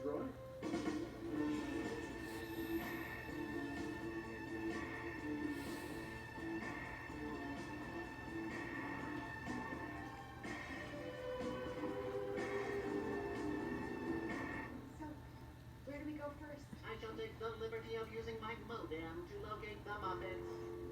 dry. So, where do we go first? I shall take the liberty of using my modem to locate the Muppets.